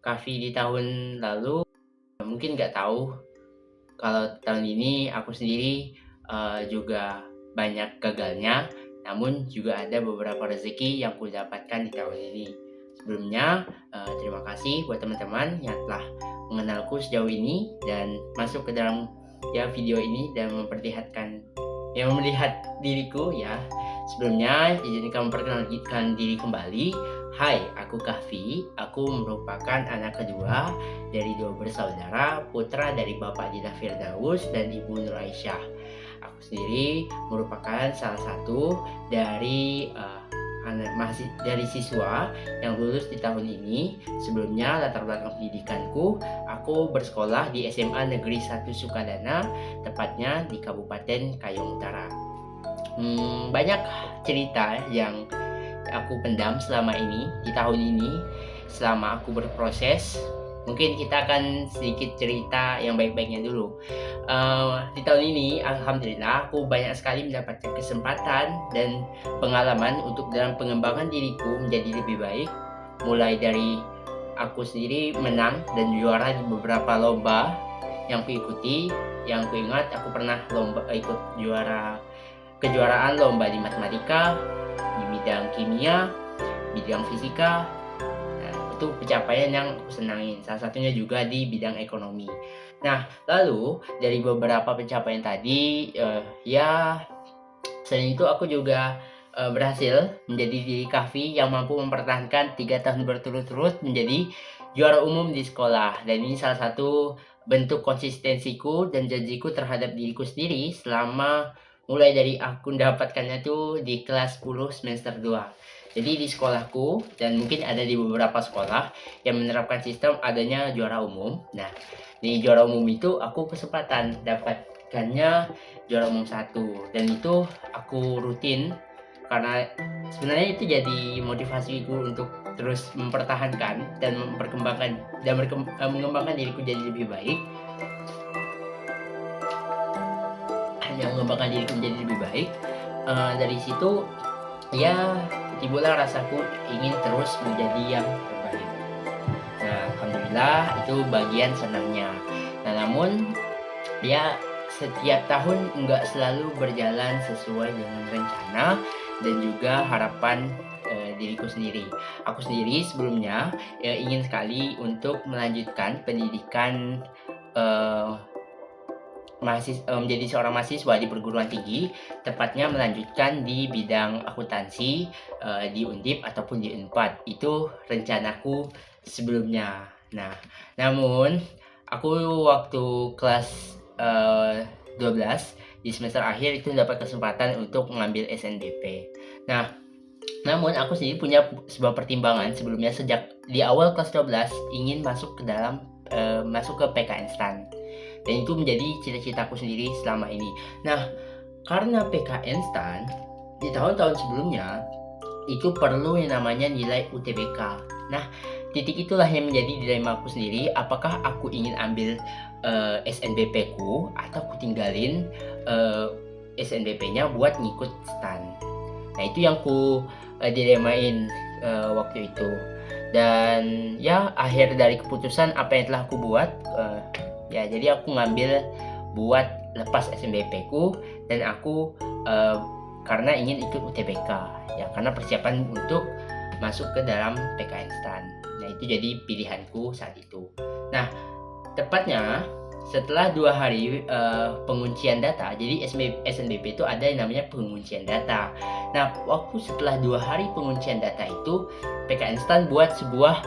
Kavi di tahun lalu mungkin nggak tahu kalau tahun ini aku sendiri juga banyak gagalnya, namun juga ada beberapa rezeki yang ku dapatkan di tahun ini. Sebelumnya, terima kasih buat teman-teman yang telah mengenalku sejauh ini dan masuk ke dalam video ini dan melihat diriku ya. Sebelumnya, izinkan memperkenalkan diri kembali. Hai, aku Kahfi. Aku merupakan anak kedua dari 2 bersaudara, putra dari Bapak Dila Firdaus dan Ibu Nur Aisyah. Aku sendiri merupakan salah satu dari dari siswa yang lulus di tahun ini. Sebelumnya latar belakang pendidikanku, aku bersekolah di SMA Negeri 1 Sukadana, tepatnya di Kabupaten Kayong Utara. Banyak cerita yang aku pendam selama ini, di tahun ini, selama aku berproses. Mungkin kita akan sedikit cerita yang baik-baiknya dulu. Di tahun ini, alhamdulillah, aku banyak sekali mendapatkan kesempatan dan pengalaman untuk dalam pengembangan diriku menjadi lebih baik. Mulai dari aku sendiri menang dan juara di beberapa lomba yang kuikuti. Yang kuingat, aku pernah ikut kejuaraan lomba di matematika, di bidang kimia, bidang fisika. Nah, itu pencapaian yang aku senangin. Salah satunya juga di bidang ekonomi. Nah, lalu dari beberapa pencapaian tadi, selain itu aku juga berhasil menjadi diri Kahfi yang mampu mempertahankan 3 tahun berturut-turut menjadi juara umum di sekolah. Dan ini salah satu bentuk konsistensiku dan janjiku terhadap diriku sendiri selama mulai dari aku mendapatkannya tuh di kelas 10 semester 2. Jadi di sekolahku dan mungkin ada di beberapa sekolah yang menerapkan sistem adanya juara umum. Nah, di juara umum itu aku kesempatan dapatkannya juara umum 1, dan itu aku rutin karena sebenarnya itu jadi motivasiku untuk terus mempertahankan dan mengembangkan diriku jadi lebih baik. Dari situ ya timbullah rasaku ingin terus menjadi yang terbaik. Nah, alhamdulillah itu bagian senangnya. Nah, namun ya setiap tahun nggak selalu berjalan sesuai dengan rencana dan juga harapan diriku sendiri. Aku sendiri sebelumnya ingin sekali untuk melanjutkan pendidikan menjadi seorang mahasiswa di perguruan tinggi, tepatnya melanjutkan di bidang akuntansi di Undip ataupun di Unpad. Itu rencanaku sebelumnya. Nah, namun aku waktu kelas 12 di semester akhir itu dapat kesempatan untuk mengambil SNBP. Nah, namun aku sendiri punya sebuah pertimbangan sebelumnya. Sejak di awal kelas 12 ingin masuk ke PKN STAN, dan itu menjadi cita-citaku sendiri selama ini. Nah, karena PKN STAN di tahun-tahun sebelumnya itu perlu yang namanya nilai UTBK. Nah, titik itulah yang menjadi dilema aku sendiri. Apakah aku ingin ambil SNBP ku atau aku tinggalin SNBP-nya buat ngikut STAN. Nah, itu yang ku dilemain waktu itu. Dan ya akhir dari keputusan apa yang telah aku buat, ya jadi aku ngambil buat lepas SNBP ku, dan aku karena ingin ikut UTBK ya, karena persiapan untuk masuk ke dalam PKN STAN. Nah, itu jadi pilihanku saat itu. Nah, tepatnya setelah 2 hari penguncian data, jadi SNBP itu ada yang namanya penguncian data. Nah, waktu setelah 2 hari penguncian data itu, PKN STAN buat sebuah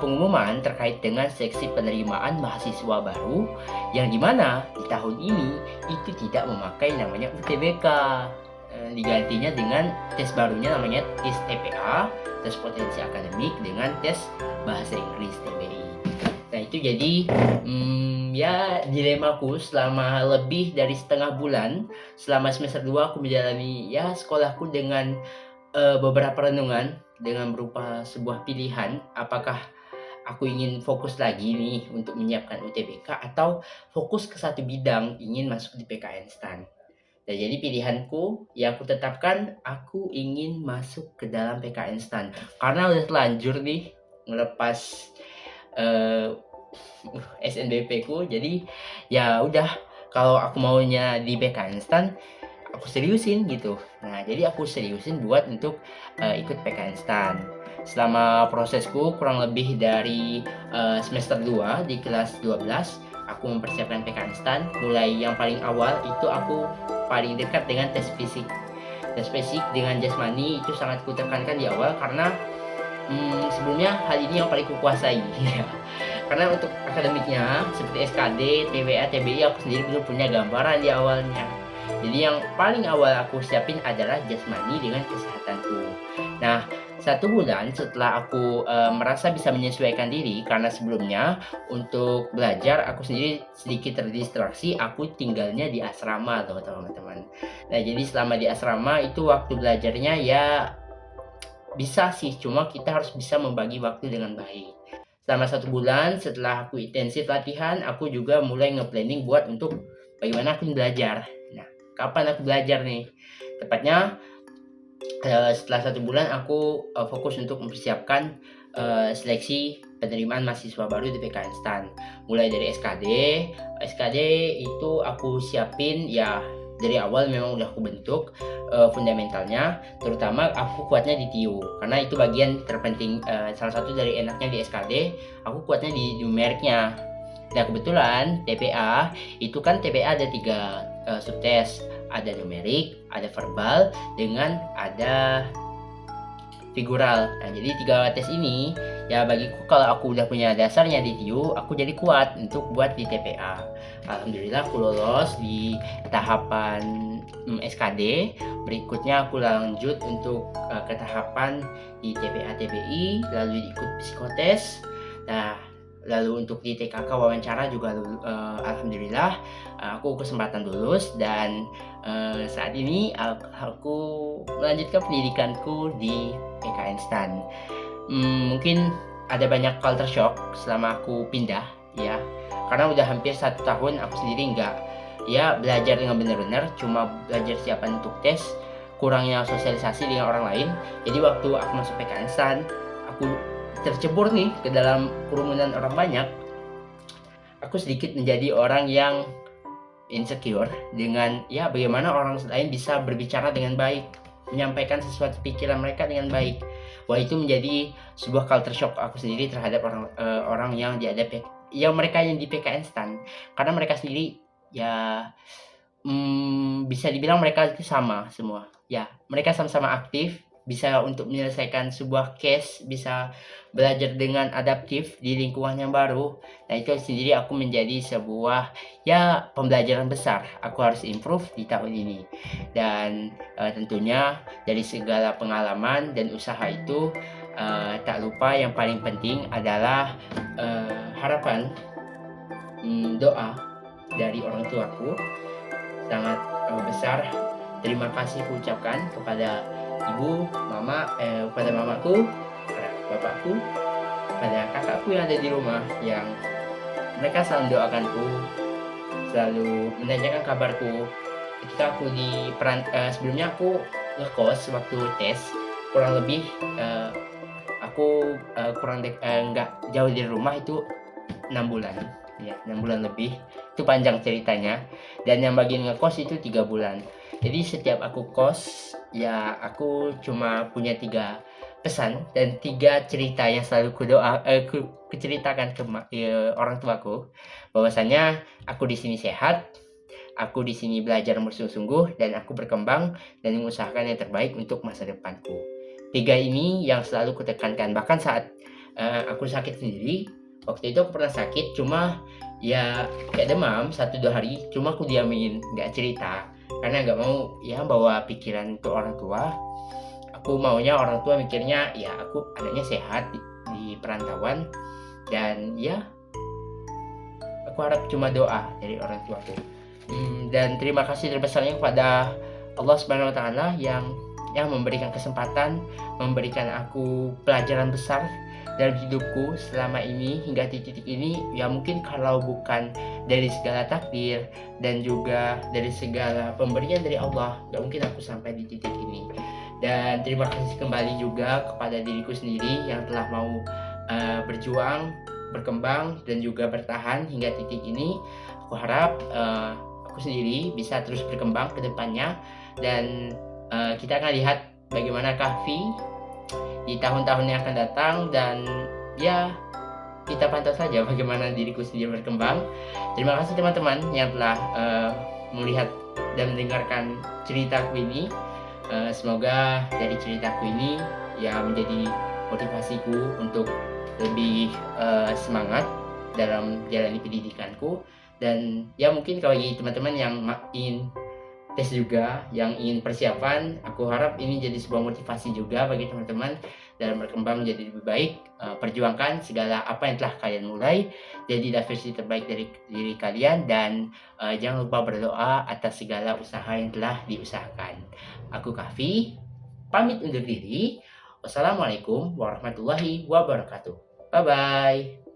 pengumuman terkait dengan seksi penerimaan mahasiswa baru, yang dimana di tahun ini itu tidak memakai namanya UTBK. Digantinya dengan tes barunya namanya tes TPA, tes potensi akademik, dengan tes bahasa Inggris TBI. Nah, itu jadi ya dilemaku selama lebih dari setengah bulan. Selama semester 2 aku menjalani ya sekolahku dengan beberapa renungan, dengan berupa sebuah pilihan, apakah aku ingin fokus lagi nih untuk menyiapkan UTBK atau fokus ke satu bidang, ingin masuk di PKN STAN. Nah, jadi pilihanku yang aku tetapkan, aku ingin masuk ke dalam PKN STAN karena udah telanjur nih ngelepas eh, SNBP ku. Jadi ya udah, kalau aku maunya di PKN STAN aku seriusin gitu. Nah, jadi aku seriusin buat untuk ikut PKN STAN. Selama prosesku kurang lebih dari semester 2 di kelas 12, aku mempersiapkan PKN STAN. Mulai yang paling awal itu aku paling dekat dengan tes fisik. Tes fisik dengan jasmani itu sangat kutekankan di awal karena sebelumnya hal ini yang paling kukuasai. Karena untuk akademiknya seperti SKD, TWA, TBI aku sendiri belum punya gambaran di awalnya. Jadi yang paling awal aku siapin adalah jasmani dengan kesehatanku. Nah, 1 bulan setelah aku merasa bisa menyesuaikan diri, karena sebelumnya untuk belajar aku sendiri sedikit terdistraksi, aku tinggalnya di asrama loh teman-teman. Nah, jadi selama di asrama itu waktu belajarnya ya bisa sih, cuma kita harus bisa membagi waktu dengan baik. Selama 1 bulan setelah aku intensif latihan, aku juga mulai nge-planning buat untuk bagaimana aku belajar. Nah, kapan aku belajar nih? Tepatnya setelah 1 bulan aku fokus untuk mempersiapkan seleksi penerimaan mahasiswa baru di PKN STAN. Mulai dari SKD itu aku siapin ya dari awal, memang udah aku bentuk fundamentalnya, terutama aku kuatnya di TIU karena itu bagian terpenting. Salah satu dari enaknya di SKD, aku kuatnya di numeriknya. Nah, kebetulan TPA itu kan TPA ada 3 subtes, ada numerik, ada verbal, dengan ada figural. Nah, jadi 3 tes ini ya bagiku, kalau aku udah punya dasarnya di TIU, aku jadi kuat untuk buat di TPA. Alhamdulillah aku lolos di tahapan SKD. Berikutnya aku lanjut untuk ke tahapan di TPA TBI, lalu ikut psikotes. Nah, lalu untuk di TKK wawancara juga alhamdulillah aku kesempatan lulus, dan saat ini aku melanjutkan pendidikanku di PKN STAN. Mungkin ada banyak culture shock selama aku pindah ya, karena udah hampir 1 tahun aku sendiri nggak ya belajar dengan benar-benar, cuma belajar siapan untuk tes, kurangnya sosialisasi dengan orang lain. Jadi waktu aku masuk PKN STAN, aku tercebur nih ke dalam kerumunan orang banyak. Aku sedikit menjadi orang yang insecure dengan ya bagaimana orang lain bisa berbicara dengan baik, menyampaikan sesuatu pikiran mereka dengan baik. Wah, itu menjadi sebuah culture shock aku sendiri terhadap orang yang mereka yang di PKN STAN, karena mereka sendiri ya bisa dibilang mereka itu sama semua ya, mereka sama-sama aktif, bisa untuk menyelesaikan sebuah case, bisa belajar dengan adaptif di lingkungan yang baru. Nah, itu sendiri aku menjadi sebuah ya pembelajaran besar, aku harus improve di tahun ini. Dan tentunya dari segala pengalaman dan usaha itu, tak lupa yang paling penting adalah harapan, doa dari orang tuaku sangat besar. Terima kasih ku ucapkan kepada ibu, kepada mamaku, kepada bapakku, kepada kakakku yang ada di rumah, yang mereka selalu mendoakanku, selalu menanyakan kabarku ketika aku sebelumnya aku ngekos waktu tes, kurang lebih aku nggak jauh dari rumah itu 6 bulan ya, 6 bulan lebih, itu panjang ceritanya. Dan yang bagian ngekos itu 3 bulan. Jadi setiap aku kos ya, aku cuma punya 3 pesan dan 3 cerita yang selalu kuceritakan ke orang tuaku, bahwasanya aku di sini sehat, aku di sini belajar bersungguh-sungguh, dan aku berkembang dan mengusahakan yang terbaik untuk masa depanku. 3 ini yang selalu kutekankan. Bahkan saat aku sakit sendiri, waktu itu aku pernah sakit, cuma ya kayak demam 1-2 hari, cuma aku diamin, nggak cerita, karena nggak mau ya bawa pikiran ke orang tua. Aku maunya orang tua mikirnya ya aku anaknya sehat di perantauan, dan ya aku harap cuma doa dari orang tuaku. Dan terima kasih terbesarnya kepada Allah Subhanahu wa Ta'ala yang memberikan kesempatan, memberikan aku pelajaran besar dalam hidupku selama ini hingga titik ini. Ya mungkin kalau bukan dari segala takdir dan juga dari segala pemberian dari Allah, gak mungkin aku sampai di titik ini. Dan terima kasih kembali juga kepada diriku sendiri yang telah mau berjuang berkembang dan juga bertahan hingga titik ini. Aku harap aku sendiri bisa terus berkembang ke depannya, dan kita akan lihat bagaimana Kahfi di tahun-tahun yang akan datang, dan ya kita pantau saja bagaimana diriku sendiri berkembang. Terima kasih teman-teman yang telah melihat dan mendengarkan ceritaku ini. Semoga dari ceritaku ini ya menjadi motivasiku untuk lebih semangat dalam menjalani pendidikanku. Dan ya mungkin kalau bagi teman-teman yang ingin tes juga, yang ingin persiapan, aku harap ini jadi sebuah motivasi juga bagi teman-teman dalam berkembang menjadi lebih baik. Perjuangkan segala apa yang telah kalian mulai, jadilah versi terbaik dari diri kalian, dan jangan lupa berdoa atas segala usaha yang telah diusahakan. Aku Kahfi, pamit undur diri. Wassalamualaikum warahmatullahi wabarakatuh. Bye bye.